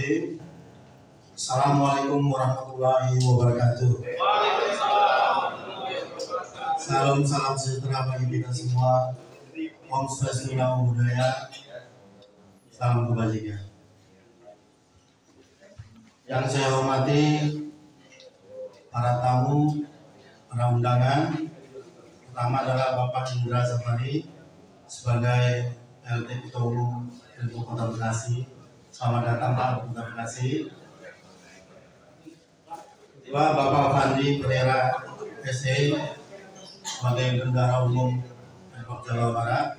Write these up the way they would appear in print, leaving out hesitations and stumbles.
Bismillahirrahmanirrahim. Assalamualaikum warahmatullahi wabarakatuh. Salam sejahtera bagi kita semua. Om Swastiastu, Namo Buddhaya. Salam kebajikan. Yang saya hormati para tamu, para undangan. Pertama adalah Bapak Indra Safari sebagai LT Ketua Umum Pilgub Kota Bekasi. Selamat datang Pak Kota Bekasi. Kedua, Bapak Fandi Pereira SE sebagai Bendahara Umum Pemprov Jawa Barat,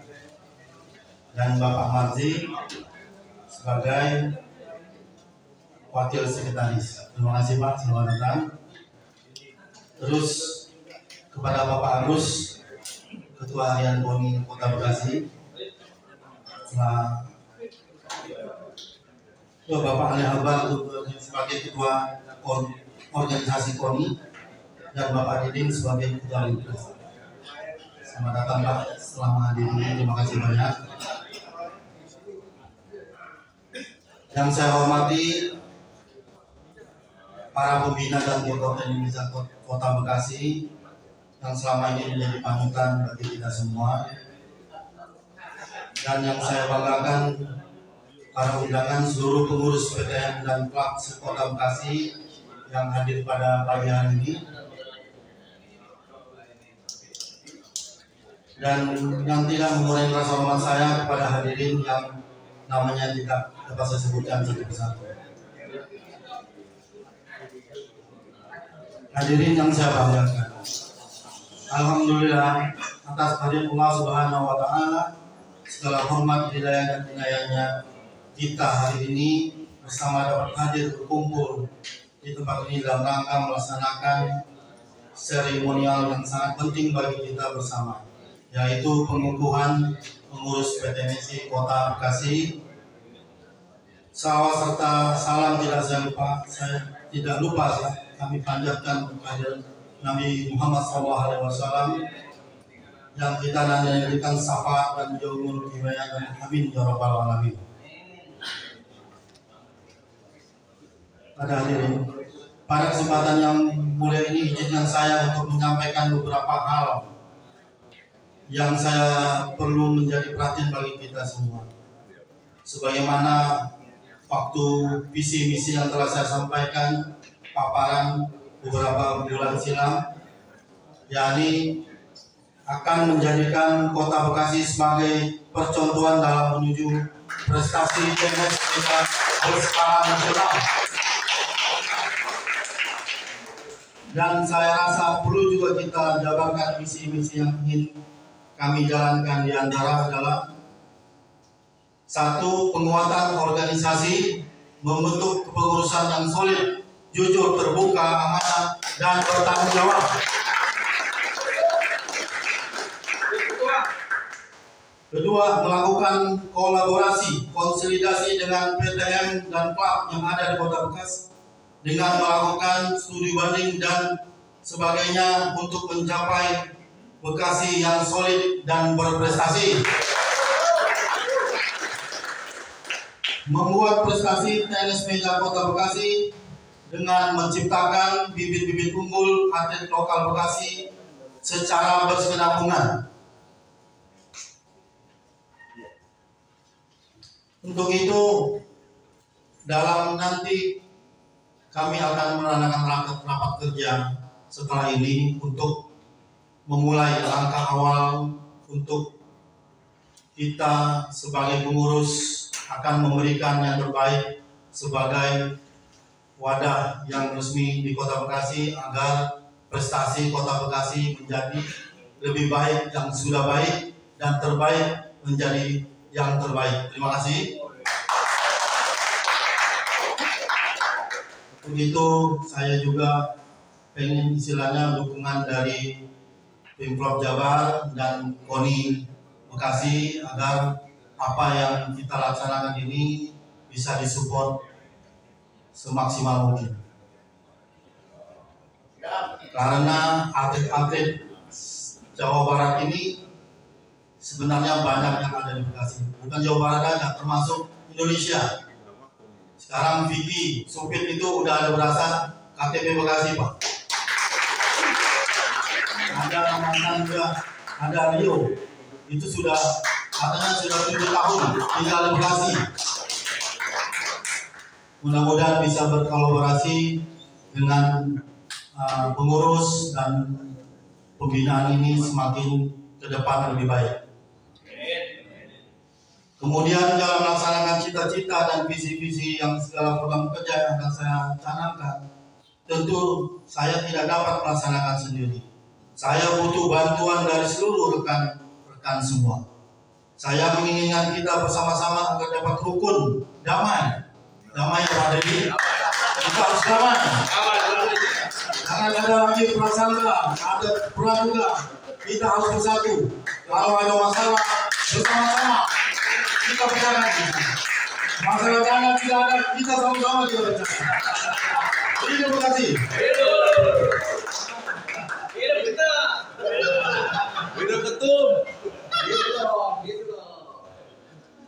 dan Bapak Marzi sebagai Wakil Sekretaris. Terima kasih Pak, selamat datang. Terus kepada Bapak Agus, Ketua Harian KONI Kota Bekasi, Bapak Ali Akbar sebagai Ketua Organisasi KONI, dan Bapak Diding sebagai Ketua Lintas. Selamat datang Pak, selamat hadir. Terima kasih banyak. Yang saya hormati para pembina dan ketua Indonesia Kota Bekasi yang selama ini menjadi panutan bagi kita semua, dan yang saya banggakan para undangan seluruh pengurus PTM dan klub Kota Bekasi yang hadir pada pagi hari ini, dan yang tidak mengurangi rasa hormat saya kepada hadirin yang namanya tidak dapat saya sebutkan satu persatu. Hadirin yang saya banggakan, alhamdulillah atas kehadiran Allah Subhanahu wa Ta'ala, segala hormat, hidayah dan inayahnya, kita hari ini bersama dapat hadir berkumpul di tempat ini dalam rangka melaksanakan seremonial yang sangat penting bagi kita bersama, yaitu pengukuhan pengurus PTMSI Kota Bekasi. Salawat serta salam saya tidak lupa kami panjatkan kepada Nabi Muhammad SAW yang kita nantikan syafaat dan jauhul hidayah, dan amin ya rabbal alamin. Pada kesempatan yang mulia ini, izinkan saya untuk menyampaikan beberapa hal yang saya perlu menjadi perhatian bagi kita semua. Sebagaimana waktu visi misi yang telah saya sampaikan paparan beberapa bulan silam, yakni akan menjadikan Kota Bekasi sebagai percontohan dalam menuju prestasi teknis berskala nasional. Dan saya rasa perlu juga kita jabarkan misi-misi yang ingin kami jalankan. Di antara adalah: satu, penguatan organisasi, membentuk kepengurusan yang solid, jujur, terbuka, amanah, dan bertanggung jawab. Kedua, melakukan kolaborasi, konsolidasi dengan PTM dan klub yang ada di Kota Bekasi dengan melakukan studi banding dan sebagainya untuk mencapai Bekasi yang solid dan berprestasi. Membuat prestasi tenis meja Kota Bekasi dengan menciptakan bibit-bibit unggul atlet lokal Bekasi secara berkesinambungan. Untuk itu, dalam nanti kami akan melaksanakan rapat kerja setelah ini untuk memulai langkah awal untuk kita sebagai pengurus akan memberikan yang terbaik sebagai wadah yang resmi di Kota Bekasi agar prestasi Kota Bekasi menjadi lebih baik, yang sudah baik dan terbaik menjadi yang terbaik. Terima kasih. Begitu saya juga pengen istilahnya dukungan dari Pemprov Jabar dan KONI Bekasi agar apa yang kita laksanakan ini bisa disupport semaksimal mungkin. Karena atlet-atlet Jawa Barat ini sebenarnya banyak yang ada di Bekasi. Bukan Jawa Barat aja, termasuk Indonesia. Sekarang Vicky, Supit itu udah ada berasa KTP Bekasi, Pak. Ada mantan juga, ada Rio, itu sudah katanya sudah 7 tahun tinggal di Bekasi. Mudah-mudahan bisa berkolaborasi dengan pengurus dan pembinaan ini semakin ke depan lebih baik. Kemudian dalam melaksanakan cita-cita dan visi-visi yang segala program kerja yang akan saya canangkan, tentu saya tidak dapat melaksanakan sendiri. Saya butuh bantuan dari seluruh rekan-rekan semua. Saya menginginkan kita bersama-sama agar dapat rukun damai. Damai yang ada ini, kita harus damai. Jangan ada lagi prasangka, ada praduga. Kita harus bersatu. Kalau ada masalah, bersama-sama kita bicara. Masalah dana tidak ada, kita sama-sama kita bicara. Terima kasih. Hidup kita. Hidup ketum.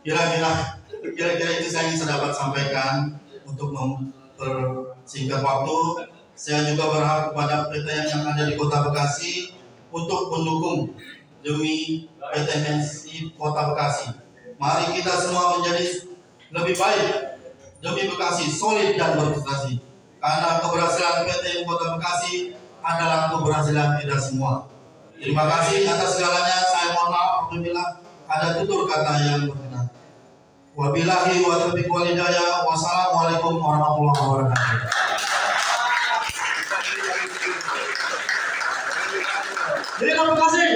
Kira-kira itu saya ingin dapat sampaikan untuk mempersingkat waktu. Saya juga berharap kepada PTN yang ada di Kota Bekasi untuk mendukung demi PTNSI Kota Bekasi. Mari kita semua menjadi lebih baik demi Bekasi, solid dan berprestasi. Karena keberhasilan PTN Kota Bekasi adalah keberhasilan kita semua. Terima kasih atas segalanya. Saya mohon maaf apabila ada tutur kata yang berkenan. Wabillahi wa taufiq wal hidayah. Wassalamualaikum warahmatullahi wabarakatuh. Terima kasih.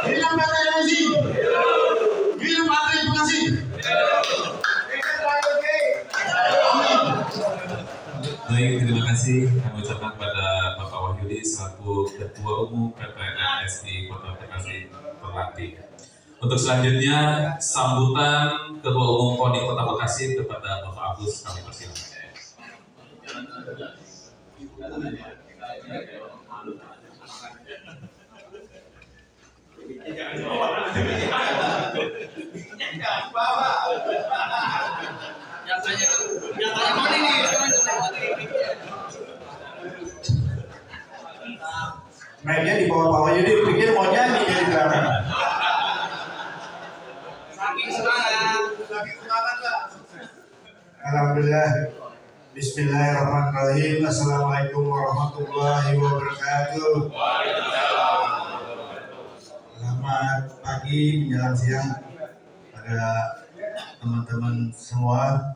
Hidup PTNSI. Hidup atlet Bekasi. Baik, terima kasih kami ucapkan kepada Bapak Wahyudi selaku Ketua Umum PTNSI Kota Bekasi terlatih. Untuk selanjutnya sambutan Ketua Umum KONI Kota Bekasi kepada Bapak Agus, kami persilakan. Mainnya di bawah Pak Wahyudi, pikir mau nyanyi jadi drama. Saking semangat lah. Alhamdulillah. Bismillahirrahmanirrahim. Assalamualaikum warahmatullahi wabarakatuh. Selamat pagi menjelang siang pada teman-teman semua.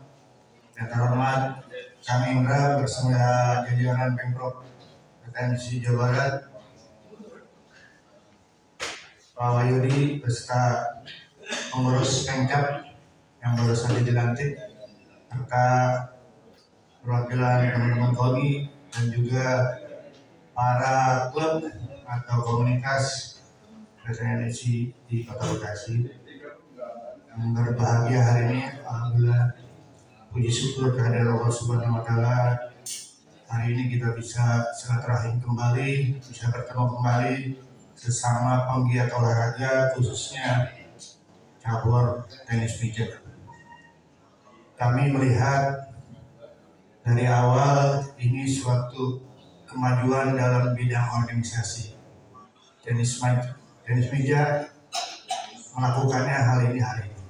Yang terhormat, kami Indra bersama jajaran Pemprov PTNSI Jawa Barat, Pak Wahyudi beserta pengurus Pemkab yang baru saja dilantik, serta perwakilan teman-teman KONI dan juga para klub atau komunitas PTNSI di Kota Bekasi. Yang berbahagia hari ini, alhamdulillah, puji syukur kehadirat Allah Subhanahu wa Ta'ala. Hari ini kita bisa silaturahim kembali, bisa bertemu kembali sesama penggiat olahraga, khususnya cabur tenis meja. Kami melihat dari awal ini suatu kemajuan dalam bidang organisasi. Tenis meja melakukannya hal ini hari ini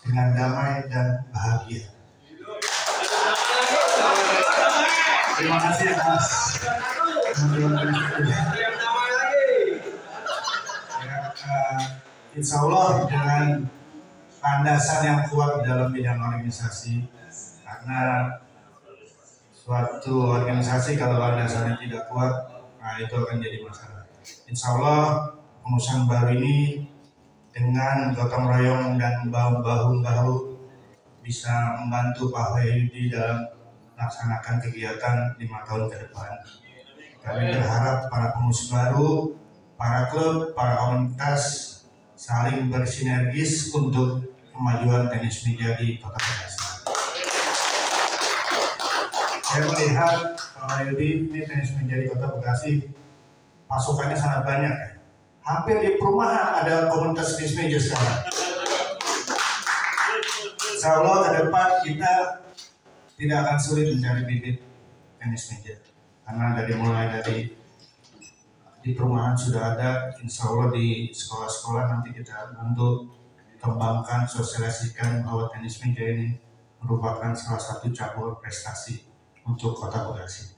dengan damai dan bahagia. Terima kasih atas insya Allah dengan landasan yang kuat di dalam bidang organisasi, karena suatu organisasi kalau landasannya tidak kuat, nah itu akan jadi masalah. Insya Allah pengurusan baru ini dengan gotong royong dan bahu-bahu bisa membantu Pak Wahyudi dalam melaksanakan kegiatan 5 tahun ke depan. Kami berharap para pengurus baru, para klub, para komunitas saling bersinergis untuk kemajuan tenis meja di Kota Bekasi. Saya melihat Pak Wahyudi, ini tenis meja di Kota Bekasi pasukannya sangat banyak. Hampir di perumahan ada komunitas tenis meja sekarang. Insya Allah ke depan kita tidak akan sulit mencari bibit tenis meja, karena mulai dari di perumahan sudah ada. Insya Allah di sekolah-sekolah nanti kita bantu kembangkan, sosialisasikan bahwa tenis meja ini merupakan salah satu cabur prestasi untuk Kota Bekasi.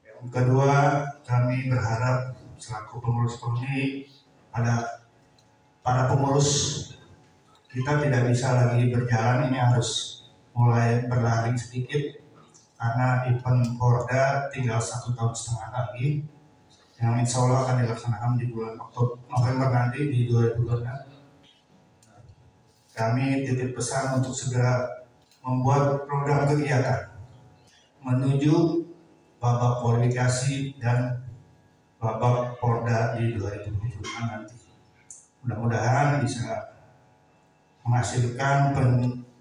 Yang kedua, kami berharap selaku pengurus KONI pada para pengurus kita tidak bisa lagi berjalan, ini harus mulai berlari sedikit karena event Porda tinggal 1,5 tahun lagi yang insya Allah akan dilaksanakan di bulan November nanti di 2026. Kami titip pesan untuk segera membuat program kegiatan menuju babak kualifikasi dan babak Porda di 2026 nanti. Mudah-mudahan bisa menghasilkan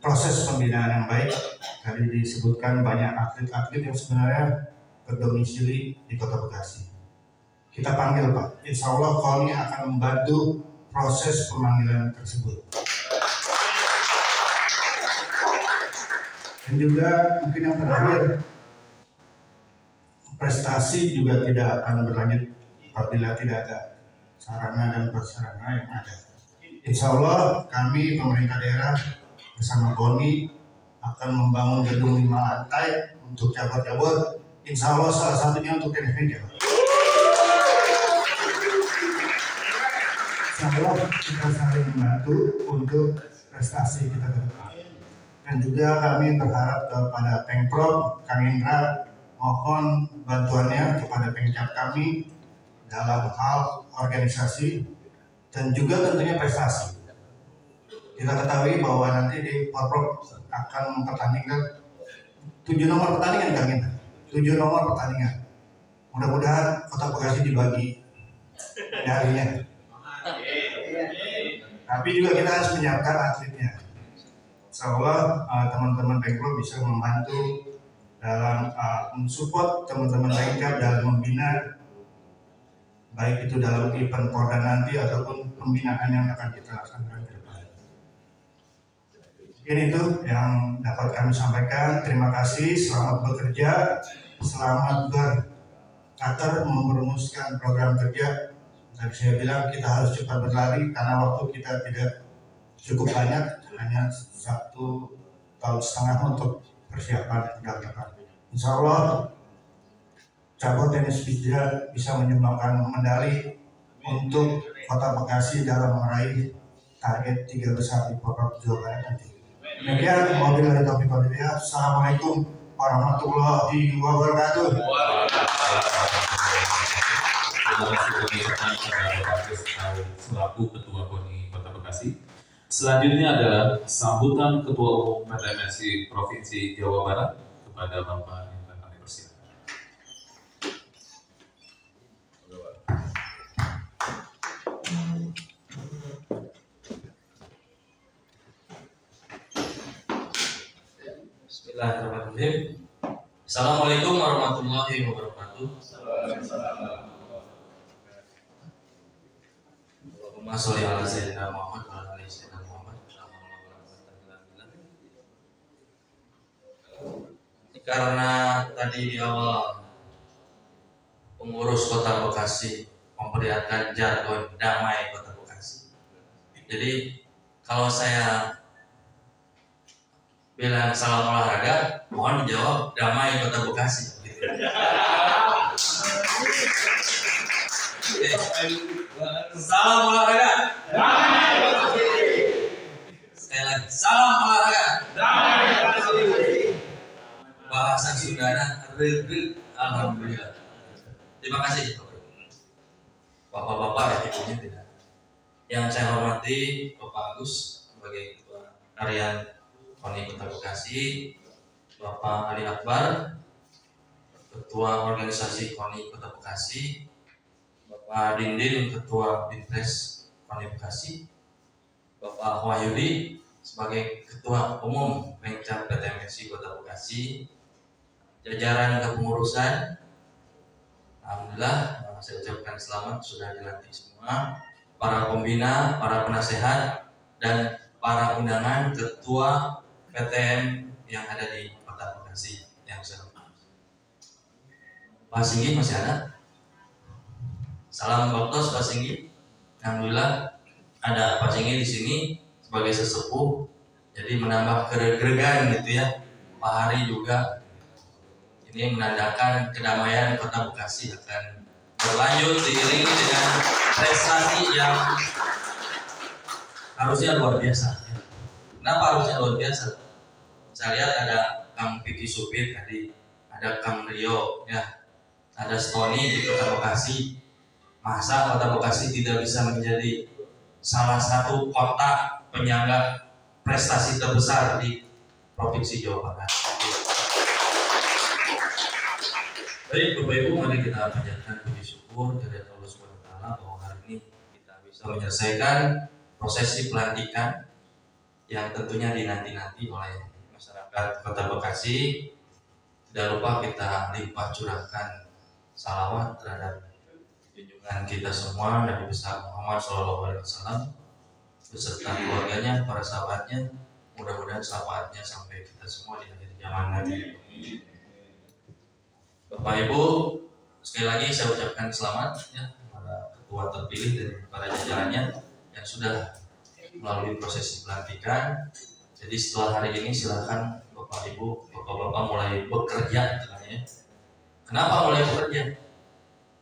proses pembinaan yang baik. Tadi disebutkan banyak atlet-atlet yang sebenarnya berdomisili di Kota Bekasi. Kita panggil Pak, insya Allah KONI akan membantu proses pemanggilan tersebut. Dan juga mungkin yang terakhir, prestasi juga tidak akan berlanjut apabila tidak ada sarana dan prasarana yang ada. Insya Allah kami pemerintah daerah bersama KONI akan membangun gedung 5 lantai untuk cabur-cabur. Insya Allah salah satunya untuk tenis meja. Insya Allah kita saling membantu untuk prestasi kita ke depan. Dan juga kami berharap kepada Pemprov, Kang Indra, mohon bantuannya kepada Pemkab kami dalam hal organisasi dan juga tentunya prestasi. Kita ketahui bahwa nanti di Pemprov akan mempertandingkan 7 nomor pertandingan, Kang Indra. 7 nomor pertandingan. Mudah-mudahan Kota Bekasi dibagi harinya. Tapi juga kita harus menyiapkan atletnya. Insya Allah teman-teman Pemprov bisa membantu dalam mensupport teman-teman Pemkab dalam membina, baik itu dalam event Porda nanti ataupun pembinaan yang akan kita laksanakan ke depan. Ini itu yang dapat kami sampaikan. Terima kasih, selamat bekerja, selamat beratur merumuskan program kerja. Tadi saya bilang kita harus cepat berlari karena waktu kita tidak cukup banyak, hanya 1,5 tahun untuk persiapan pergerakan. Insya Allah cabur tenis meja bisa menyumbangkan medali untuk Kota Bekasi dalam meraih target 3 besar di Pemprov Jawa Barat nanti. Demikian, wabillahi taufiq wal hidayah. Assalamualaikum warahmatullahi wabarakatuh. Terima kasih kepada Bapak Agus selaku Ketua KONI Kota Bekasi. Selanjutnya adalah sambutan Ketua Umum PTMSI Provinsi Jawa Barat kepada Bapak yang kami persilakan. Bismillahirrahmanirrahim. Assalamualaikum warahmatullahi wabarakatuh. Allahumma sholli ala sayyidina Muhammad wa ala ali sayyidina Muhammad. Karena tadi di awal pengurus Kota Bekasi memperlihatkan jargon damai Kota Bekasi. Jadi kalau saya bilang salam olahraga, mohon dijawab damai Kota Bekasi. Salam olahraga. Sekali lagi, salam olahraga. Bahasa Sundana, alhamdulillah. Terima kasih, bapak-bapak dan ibunya tidak. Yang saya hormati Bapak Agus sebagai Ketua Harian KONI Kota Bekasi, Bapak Ali Akbar, Ketua Organisasi KONI Kota Bekasi, Bapak Dindin, Ketua Binpres KONI Bekasi, Bapak Wahyudi sebagai Ketua Umum Pemkab PTMSI Kota Bekasi, jajaran kepengurusan, alhamdulillah saya ucapkan selamat sudah dilantik semua, para pembina, para penasehat, dan para undangan ketua PTM yang ada di Kota Bekasi yang saya hormati. Pak Singgi masih ada? Salam Baktos Pak Singgi. Alhamdulillah ada Pak Singgi di sini sebagai sesepuh, jadi menambah keregeran gitu ya. Pak Hari juga ini menandakan kedamaian Kota Bekasi akan berlanjut diiringi dengan prestasi yang harusnya luar biasa. Kenapa harusnya luar biasa? Saya lihat ada Kang Piki Supir tadi, ada Kang Rio, ya, ada Stony di Kota Bekasi. Masa Kota Bekasi tidak bisa menjadi salah satu kota penyangga prestasi terbesar di Provinsi Jawa Barat? Baik, Bapak Ibu, mari kita panjatkan puji syukur kepada Allah Subhanahu wa taala bahwa hari ini kita bisa menyelesaikan prosesi pelantikan yang tentunya dinanti-nanti oleh masyarakat Kota Bekasi. Tidak lupa kita limpah curahkan salawat terhadap junjungan kita semua Nabi besar Muhammad SAW beserta keluarganya, para sahabatnya. Mudah-mudahan syafaatnya sampai kita semua di akhir zaman nanti. Bapak Ibu, sekali lagi saya ucapkan selamat ya kepada ketua terpilih dan para jajarannya yang sudah melalui prosesi pelantikan. Jadi setelah hari ini silakan Bapak Ibu, Bapak-bapak mulai bekerja ya. Kenapa mulai bekerja?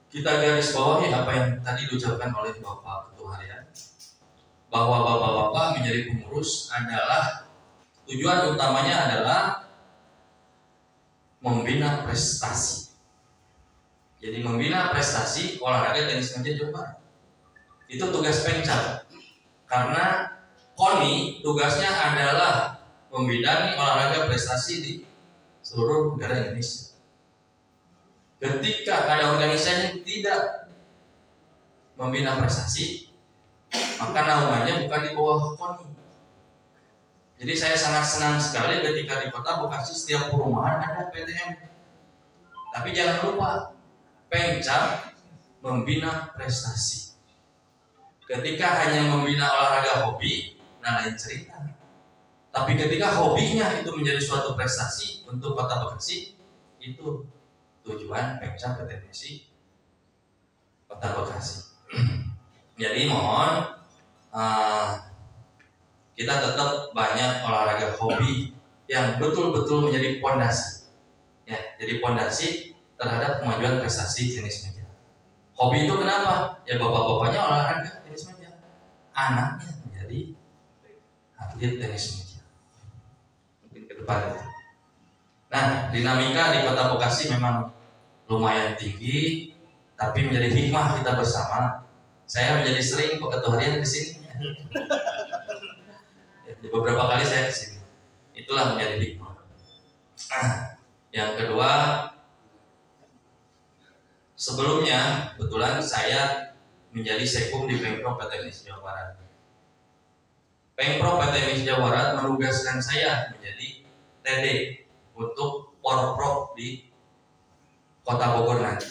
Kita garis bawahi apa yang tadi diucapkan oleh Bapak Ketua Harian, bahwa Bapak-bapak menjadi pengurus adalah tujuan utamanya adalah membina prestasi. Jadi membina prestasi olahraga tenis meja Jawa Barat. Itu tugas Pemcap. Karena KONI tugasnya adalah membidangi olahraga prestasi di seluruh negara Indonesia. Ketika ada organisasi yang tidak membina prestasi, maka naungannya bukan di bawah KONI. Jadi saya sangat senang sekali ketika di Kota Bekasi setiap perumahan ada PTM. Tapi jangan lupa, Pemcap membina prestasi. Ketika hanya membina olahraga hobi, nah lain cerita. Tapi ketika hobinya itu menjadi suatu prestasi untuk Kota Bekasi, itu tujuan Pemcap PTMSI Kota Bekasi. Jadi mohon kita tetap banyak olahraga hobi yang betul-betul menjadi pondasi. Ya, jadi pondasi terhadap kemajuan prestasi tenis meja. Hobi itu kenapa? Ya bapak-bapaknya olahraga tenis meja, anaknya menjadi atlet tenis meja. Mungkin ke depan itu. Nah, dinamika di Kota Bekasi memang lumayan tinggi, tapi menjadi hikmah kita bersama. Saya menjadi sering Ketua Harian ke sini. Beberapa kali saya ke sini. Itulah menjadi hikmah. Yang kedua, sebelumnya kebetulan saya menjadi sekum di Pemprov PTMSI Jawa Barat. Pemprov PTMSI Jawa Barat menugaskan saya menjadi TD untuk Porprov di Kota Bogor nanti.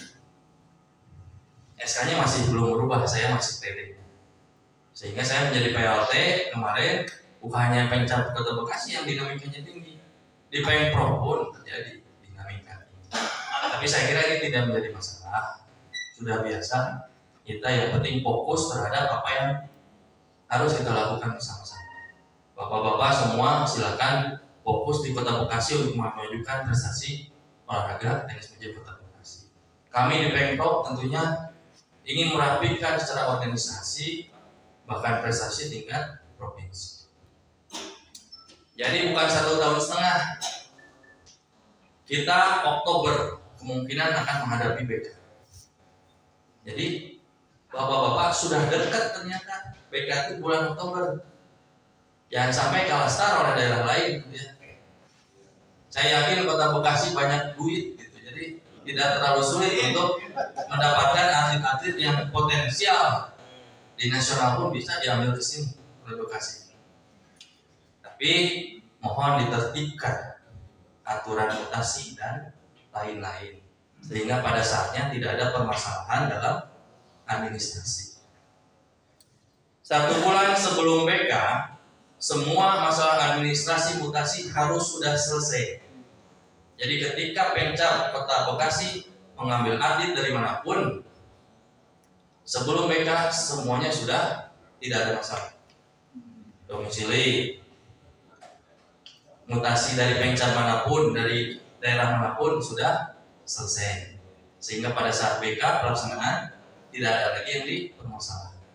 SK-nya masih belum berubah, saya masih TD. Sehingga saya menjadi PLT kemarin. Bukan hanya Pemcap Kota Bekasi yang dinamikanya tinggi, di Pemprov pun terjadi dinamika tinggi. Tapi saya kira ini tidak menjadi masalah, sudah biasa. Kita yang penting fokus terhadap apa yang harus kita lakukan bersama-sama. Bapak-bapak semua silakan fokus di Kota Bekasi untuk memajukan prestasi olahraga tenis meja Kota Bekasi. Kami di Pemprov tentunya ingin merapikan secara organisasi bahkan prestasi tingkat provinsi. Jadi bukan 1,5 tahun. Kita Oktober kemungkinan akan menghadapi BK. Jadi bapak-bapak sudah dekat ternyata BK itu bulan Oktober. Jangan sampai kalah star oleh daerah lain. Ya. Saya yakin Kota Bekasi banyak duit, gitu. Jadi tidak terlalu sulit untuk mendapatkan atlet-atlet yang potensial di nasional pun bisa diambil ke sini oleh Bekasi. Tapi mohon ditertibkan aturan mutasi dan lain-lain sehingga pada saatnya tidak ada permasalahan dalam administrasi. 1 bulan sebelum BK semua masalah administrasi mutasi harus sudah selesai. Jadi ketika Pemkab Kota Bekasi mengambil atlet dari manapun, sebelum BK semuanya sudah tidak ada masalah. Domisili, mutasi dari Pemkab manapun, dari daerah manapun sudah selesai. Sehingga pada saat BK pelaksanaan tidak ada lagi yang dipermasalahkan.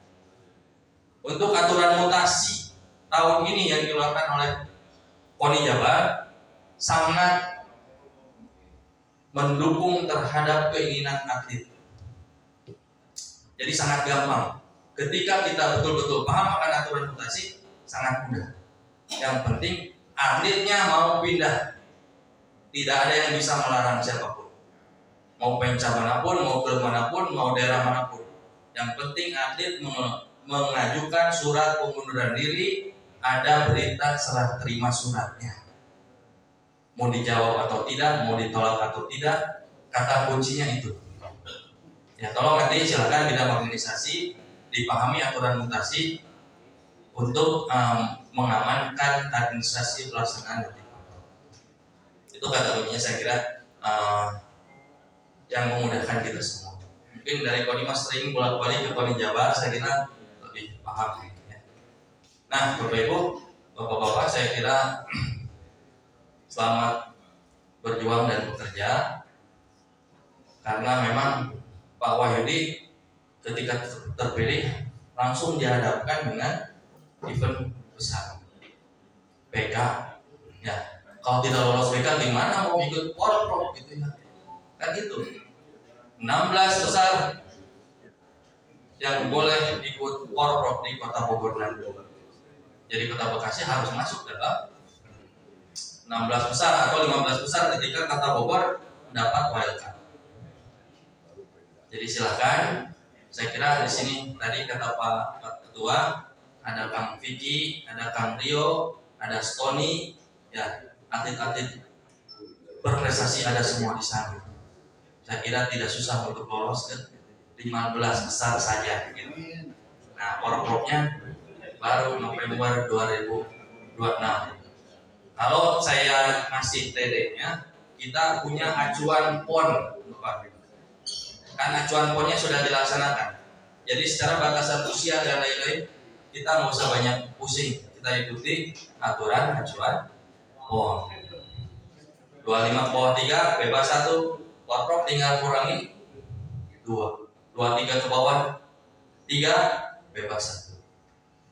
Untuk aturan mutasi tahun ini yang dikeluarkan oleh KONI Jabar sangat mendukung terhadap keinginan atlet. Jadi sangat gampang. Ketika kita betul-betul paham akan aturan mutasi, sangat mudah. Yang penting atletnya mau pindah. Tidak ada yang bisa melarang siapapun. Mau Pemkab manapun, mau klub manapun, mau daerah manapun. Yang penting atlet mengajukan surat pengunduran diri, ada berita serah terima suratnya. Mau dijawab atau tidak, mau ditolak atau tidak, kata kuncinya itu. Ya, tolong nanti silakan bidang organisasi dipahami aturan mutasi untuk mengamankan administrasi pelaksanaan nanti. Itu kata kuncinya saya kira yang memudahkan kita semua. Mungkin dari KONI Mas sering bolak-balik ke KONI Jabar, saya kira lebih paham. Ya. Nah, Bapak Ibu, Bapak-bapak, saya kira selamat berjuang dan bekerja, karena memang Pak Wahyudi ketika terpilih langsung dihadapkan dengan event besar BK. Ya, kalau tidak lolos BK gimana mau ikut Porprov gitu ya? Kan gitu. 16 besar yang boleh ikut Porprov di Kota Bogor nanti. Jadi Kota Bekasi harus masuk dalam 16 besar atau 15 besar ketika Kota Bogor mendapat wildcard. Jadi silakan. Saya kira di sini tadi kata Pak Ketua, ada Kang Vicky, ada Kang Rio, ada Stony, ya atlet-atlet berprestasi ada semua di sana. Saya kira tidak susah untuk lolos ke 15 besar saja. Gitu. Nah, Porprovnya baru November 2026. Kalau saya masih TD-nya, kita punya acuan PON, kan acuan PON-nya sudah dilaksanakan. Jadi secara batasan usia dan lain-lain, kita nggak usah banyak pusing. Kita ikuti aturan acuan PON. 25 ke bawah 3 bebas 1, Porprov tinggal kurangi 2. 23 ke bawah 3 bebas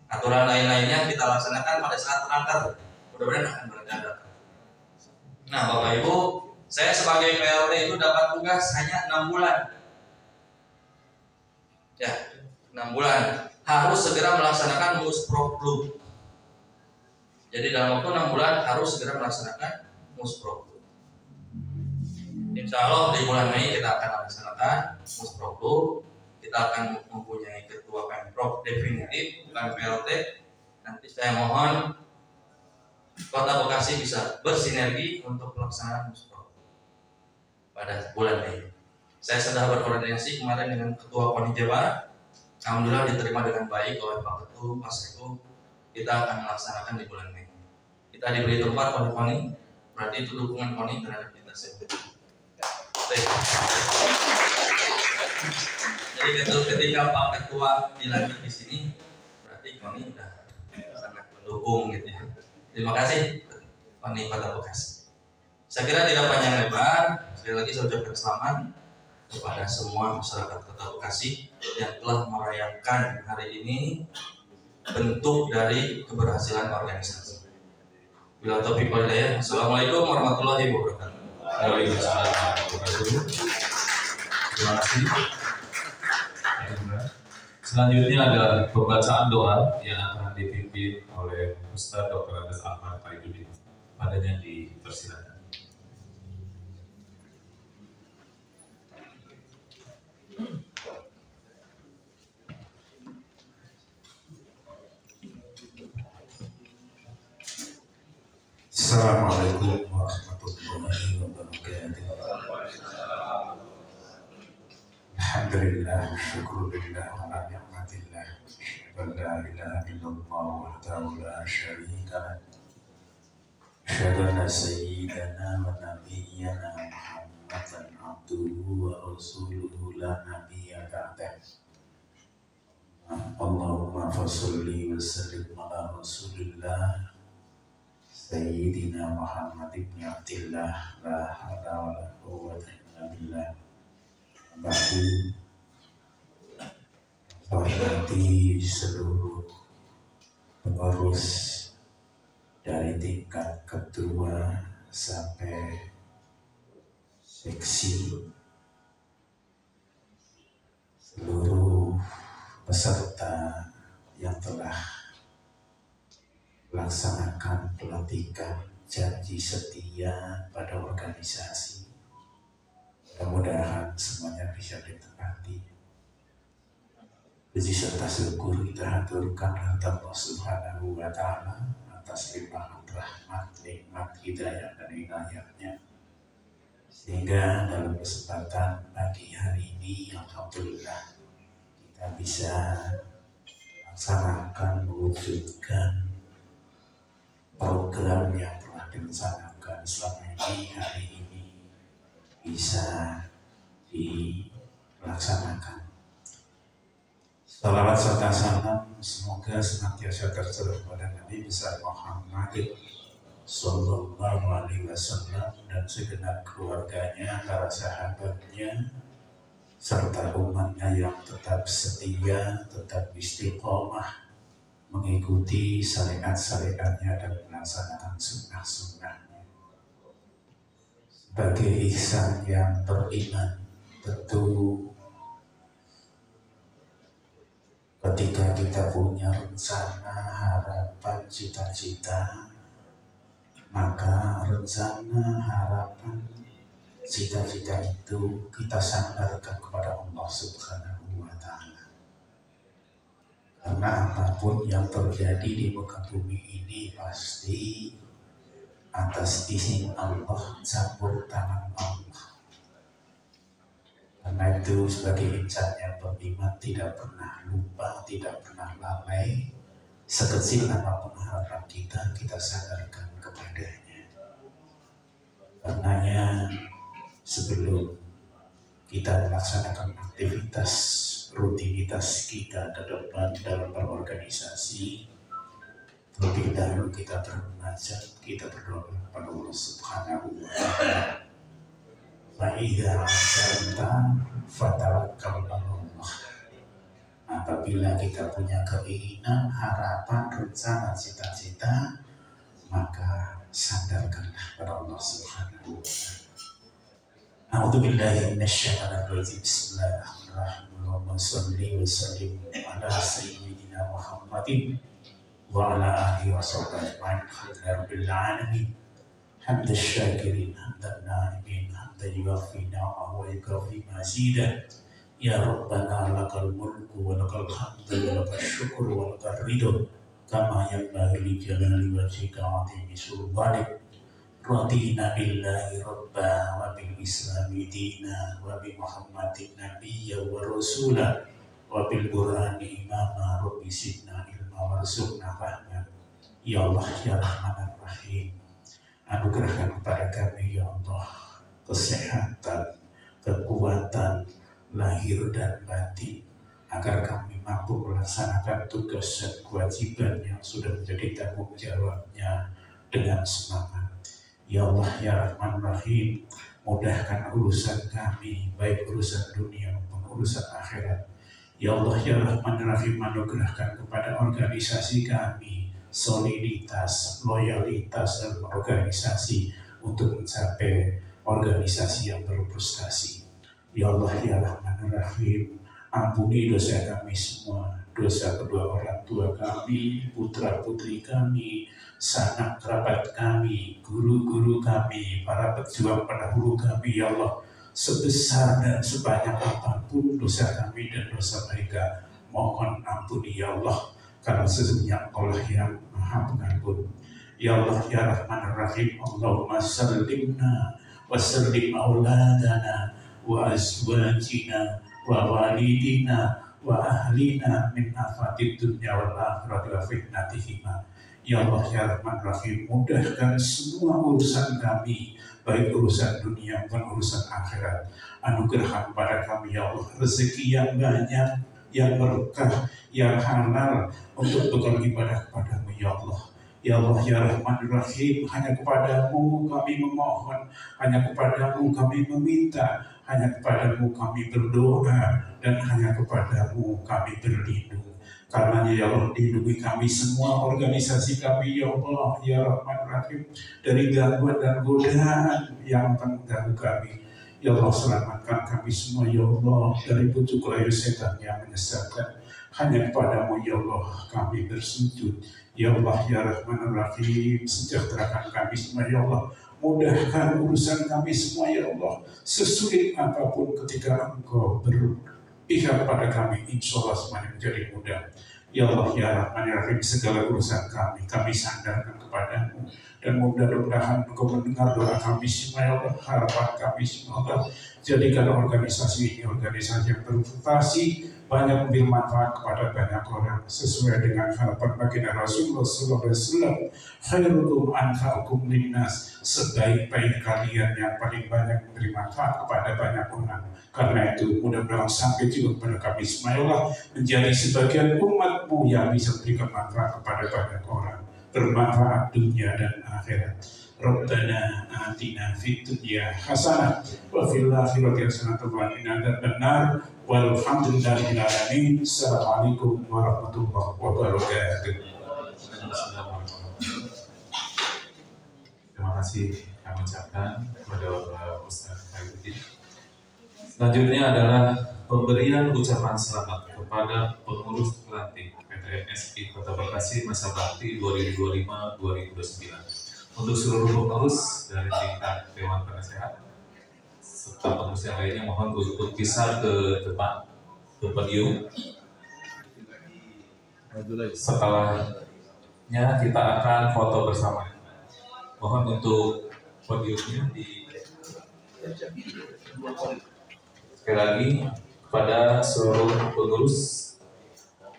1. Aturan lain-lainnya kita laksanakan pada saat terakhir. Mudah-mudahan akan berjalan. Nah, Bapak Ibu, saya sebagai PLT itu dapat tugas hanya 6 bulan. Ya, 6 bulan. Harus segera melaksanakan Musprov Club. Jadi dalam waktu 6 bulan harus segera melaksanakan Musprov Club. Insya Allah di bulan Mei kita akan melaksanakan Musprov Club. Kita akan mempunyai ketua Pemprov definitif, bukan PLT. Nanti saya mohon Kota Bekasi bisa bersinergi untuk pelaksanaan Musprov pada bulan Mei. Saya sudah berkoordinasi kemarin dengan Ketua KONI Jabar. Alhamdulillah diterima dengan baik oleh Pak Ketua, Pak Sekku. Kita akan melaksanakan di bulan Mei. Kita diberi tempat oleh KONI, berarti itu dukungan KONI terhadap kita semua. Jadi ketika Pak Ketua dilantik di sini, berarti KONI sudah sangat mendukung gitu ya. Terima kasih KONI Kota Bekasi. Saya kira tidak panjang lebar. Sekali lagi saya ucapkan selamat kepada semua masyarakat Kota Bekasi yang telah merayakan hari ini bentuk dari keberhasilan organisasi. Bila taufiq wal hidayah. Assalamualaikum warahmatullahi wabarakatuh. Waalaikumsalam warahmatullahi wabarakatuh. Terima kasih. Selanjutnya ada pembacaan doa yang akan dipimpin oleh Ustaz Dr. Andes Ahmad Faidudin. Padanya dipersilakan. Assalamualaikum warahmatullahi wabarakatuh. Alhamdulillah, syukurillah, ala ni'matillah, wa la ilaha illallah wahdahu la syarika lah. Asyhadu anna sayyidana wa nabiyyana Muhammadan abduhu wa rasuluhu la nabiyya ba'dah. Allahumma fasholli wa sallim ala rasulillah Sayyidina Muhammad ibn Abdillah la hawla wa la quwwata illa billah. Bagi hormati seluruh pengurus dari tingkat ketua sampai seksi, seluruh peserta yang telah melaksanakan pelantikan janji setia pada organisasi. Mudah-mudahan semuanya bisa ditepati. Puji serta syukur kita haturkan kepada Allah Subhanahu wa Ta'ala atas limpahan rahmat, nikmat, hidayah dan inayahnya, sehingga dalam kesempatan pagi hari ini alhamdulillah kita bisa melaksanakan, mewujudkan program yang telah direncanakan selama ini. Hari ini bisa dilaksanakan. Salawat serta salam semoga senantiasa tercurah pada Nabi besar Muhammad Sallallahu Alaihi Wasallam dan segenap keluarganya, para sahabatnya, serta umatnya yang tetap setia, tetap istiqomah mengikuti syariat-syariatnya dan melaksanakan sunnah-sunnahnya. Sebagai ihsan yang beriman, tentu ketika kita punya rencana, harapan, cita-cita, maka rencana, harapan, cita-cita itu kita sandarkan kepada Allah Subhanahu wa Ta'ala. Karena apapun yang terjadi di muka bumi ini pasti atas izin Allah, campur tangan Allah. Karena itu sebagai insan yang beriman tidak pernah lupa, tidak pernah lalai. Sekecil apapun harapan kita, kita sadarkan kepadanya. Karenanya sebelum kita melaksanakan aktivitas rutinitas kita ke depan dalam berorganisasi, terlebih dahulu kita bermunajat, kita berdoa kepada Allah Subhanahu wa Ta'ala. Fa'idha syarta fatawakkal 'alallah. Apabila kita punya keinginan, harapan, rencana, cita-cita, maka sandarkanlah pada Allah Subhanahu wa Ta'ala. A'udzubillahi minasyaitonir rajim. Bismillahirrahmanirrahim. Allahumma shalli wa sallim ala sayyidina Muhammadin wa ala alihi wa sahbihi ajma'in. Alhamdulillahirabbil alamin. Hamdan syakirin, hamdan na'imin, hamdan yuwafi ni'amahu wa yukafi mazidah. Ya Rabbana lakal mulku wa lakal hamdu wa lakal syukru wa lakal ridho kama yanbaghi li jalali wajhika wa 'azimi sultanik. Radina billahi rabba wa bil islami dina wa bi Muhammadin nabiyya wa rasula wa bil qur'ani imama rabbi sidna ilma warzuqna fahma. Ya Allah ya Rahman Rahim, anugerahkan kepada kami ya Allah kesehatan, kekuatan lahir dan batin, agar kami mampu melaksanakan tugas dan kewajiban yang sudah menjadi tanggung jawabnya dengan semangat. Ya Allah ya Rahman Rahim, mudahkan urusan kami, baik urusan dunia maupun urusan akhirat. Ya Allah ya Rahman Rahim, anugerahkan kepada organisasi kami soliditas, loyalitas dalam organisasi untuk mencapai organisasi yang berprestasi. Ya Allah ya Rahman Rahim, ampuni dosa kami semua, dosa kedua orang tua kami, putra putri kami, sanak kerabat kami, guru-guru kami, para pejuang pendahulu kami. Ya Allah, sebesar dan sebanyak apapun dosa kami dan dosa mereka, mohon ampuni ya Allah, karena sesungguhnya Allah yang Maha Pengampun. Ya Allah ya Rahman Rahim, Allahumma sallimna wa sallim auladana wa azwajina wa walidina wa ahlina min afatid dunya wal akhirati wa fitnatihima. Ya Allah ya Rahman Rahim, mudahkan semua urusan kami, baik urusan dunia maupun urusan akhirat. Anugerahkan pada kami ya Allah rezeki yang banyak, yang berkah, yang halal untuk bekal ibadah kepadamu ya Allah. Ya Allah ya Rahman Rahim, hanya kepadamu kami memohon, hanya kepadamu kami meminta, hanya kepadamu kami berdoa, dan hanya kepadamu kami berlindung. Karena ya Allah, lindungi kami semua, organisasi kami ya Allah ya Rahman Rahim, dari gangguan dan godaan yang mengganggu kami. Ya Allah, selamatkan kami semua ya Allah dari bujuk rayu setan yang menyesatkan. Hanya kepadamu ya Allah kami bersujud. Ya Allah ya Rahman Rahim, sejahterakan kami semua ya Allah. Mudahkan urusan kami semua ya Allah. Sesulit apapun ketika Engkau berpihak pada kami, insya Allah semuanya menjadi mudah. Ya Allah ya Rahman Rahim, segala urusan kami sandarkan kepadamu. Dan mudah-mudahan Engkau mendengar doa kami semua ya Allah. Harapan kami semua Allah, jadikan organisasi ini organisasi yang berprestasi, banyak memberi manfaat kepada banyak orang sesuai dengan harapan baginda Rasulullah SAW. Khairukum anfa'ukum linnas, sebaik-baik kalian yang paling banyak memberi manfaat kepada banyak orang. Karena itu mudah-mudahan sampai juga kepada kami semua ya Allah, menjadi sebagian umatmu yang bisa memberikan manfaat kepada banyak orang, bermanfaat dunia dan akhirat. Rabbana atina fid dunya hasanah wa fil akhirati hasanah wa qina adzabannar. Walhamdulillahil alamin. Assalamualaikum warahmatullahi wabarakatuh. Terima kasih kami ucapkan kepada Bapak Ustaz Khairuddin. Selanjutnya adalah pemberian ucapan selamat kepada pengurus pelatih PTSI Kota Bekasi masa bakti 2025-2029. Untuk seluruh pengurus dari tingkat Dewan Penasehat serta pengurus yang lainnya mohon untuk bisa ke depan, ke podium. Setelahnya kita akan foto bersama. Mohon untuk podiumnya di sekali lagi kepada seluruh pengurus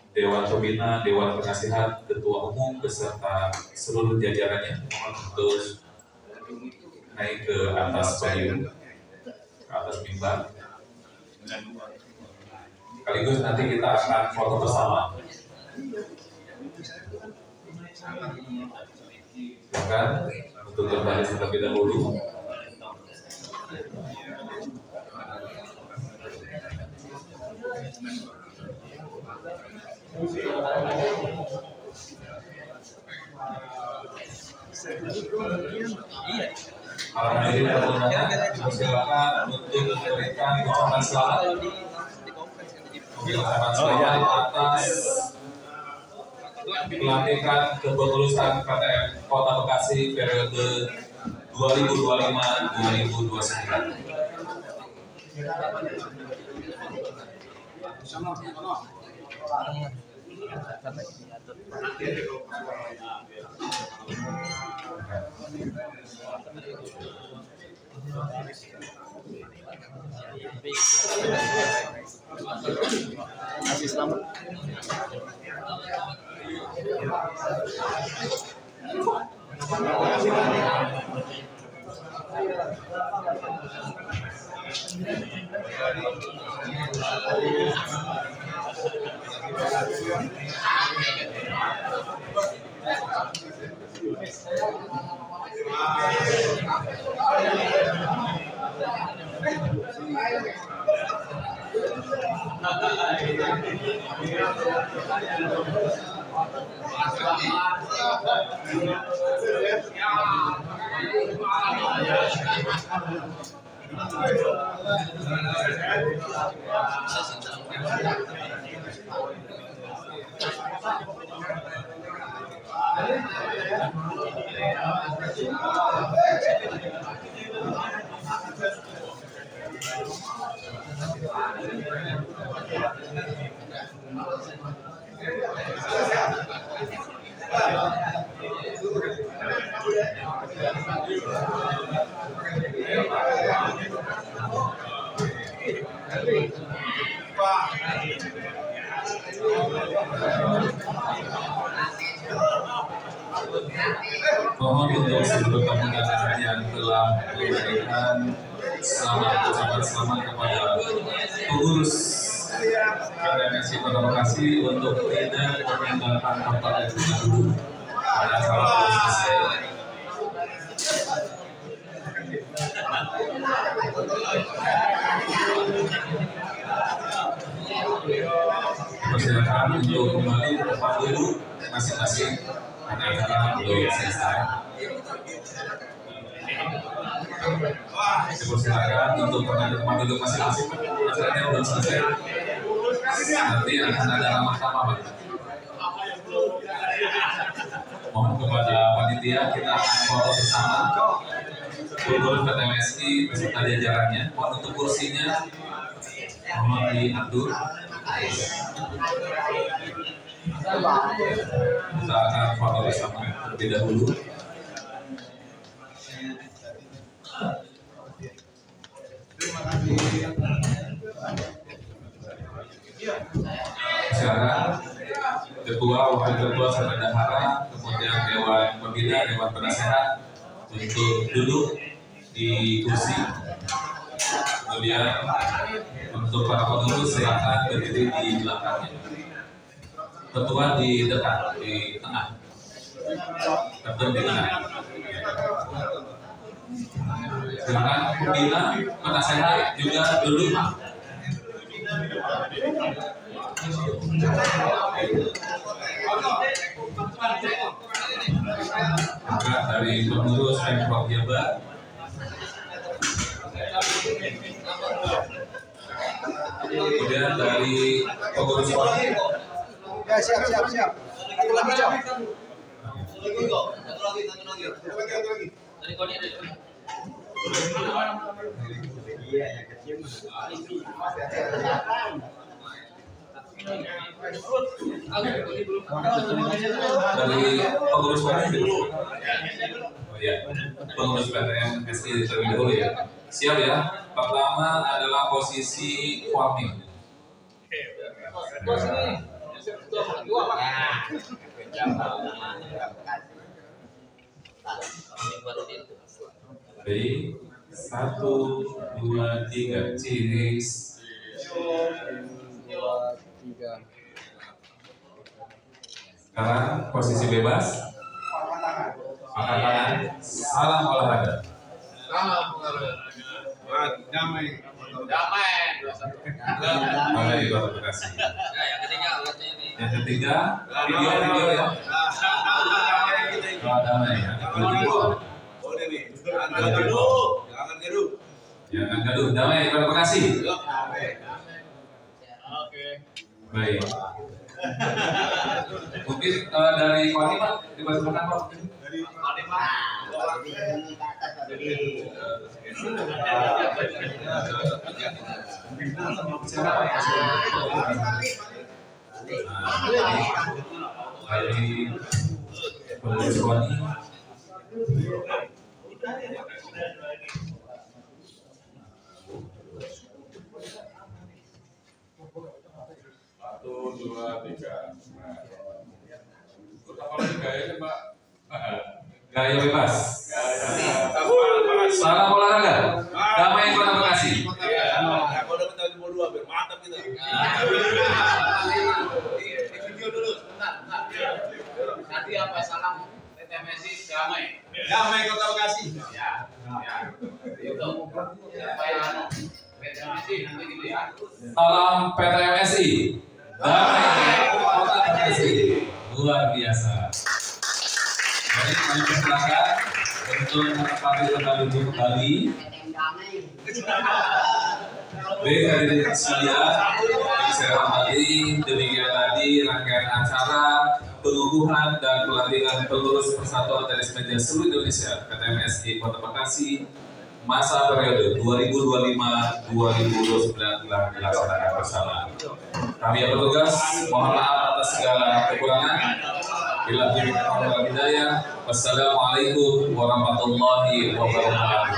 Dewan Pembina, Dewan Penasehat, Ketua Umum beserta seluruh jajarannya mohon untuk naik ke atas podium, ke atas mimbar. Sekaligus nanti kita akan foto bersama. Silakan untuk berbaris terlebih dahulu. Para hadirin yang berbahagia, silakan untuk memberikan ucapan selamat. Ucapan selamat atas pelantikan kepengurusan KTM Kota Bekasi periode 2025-2029. Kasih selamat. memberikan ucapan selamat kepada pengurus KTMSI Kota Bekasi untuk tidak meninggalkan tempat yang dulu pada acara selesai. Persilakan untuk kembali ke tempat duduk masing-masing karena acara belum selesai. Dipersilakan untuk kembali ke tempat duduk masing-masing. Acaranya belum selesai. Nanti akan ada ramah tamah. Mohon kepada panitia kita akan foto bersama. Pengurus KTMSI beserta jajarannya. Mohon untuk kursinya mohon diatur. Kita akan foto bersama terlebih dahulu. Sekarang ketua, wakil ketua, serta bendahara, kemudian dewan pembina, dewan penasehat untuk duduk di kursi. Kemudian untuk para pengurus silakan berdiri di belakangnya. Ketua di depan, di tengah. Ketua di tengah. Silakan pembina, penasehat juga duduk. Maka dari pengurus Pemprov Jabar, kemudian dari pengurus KONI. Ya, siap. Satu lagi, Cok. Dari KONI ada. Dari pengurus KONI. Oh iya, pengurus KTMSI terlebih dahulu ya. Siap ya. Pertama adalah posisi forming. Baik, 1, 2, 3, cheers. 1, 2, 3. Sekarang posisi bebas. Angkat tangan. Salam olahraga. Damai. Baik, Bapak Bekasi. Yang ketiga, video ya. Damai ya. Jangan gaduh. Damai, Bapak Bekasi. Baik. Mungkin dari KONI Pak, dipersilakan Pak. Dari KONI Pak. Dari pengurus KONI. Gaya bebas. Salam olahraga. Damai Kota Bekasi. Video dulu, sebentar. Tadi apa salam KTMSI damai. Damai Kota Bekasi. Ya. Itu. Supaya KTMSI nanti gitu ya. Salam PTMSI. Damai Kota Bekasi. Luar biasa. Baik, kami persilakan untuk menempati tempat duduk kembali. Baik, hadirin sekalian, saya hormati demikian tadi rangkaian acara pengukuhan dan pelantikan pengurus Persatuan Tenis Meja Seluruh Indonesia KTMSI Kota Bekasi masa periode 2025-2029 telah dilaksanakan bersama. Kami yang bertugas mohon maaf atas segala kekurangan. Bila diberikan hidayah. Wassalamualaikum warahmatullahi wabarakatuh.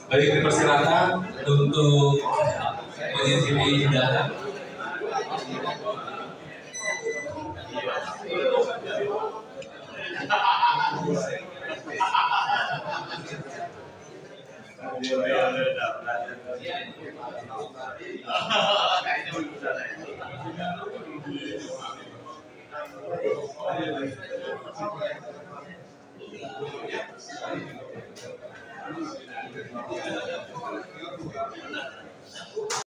Baik, dipersilakan untuk mengisi hidangan.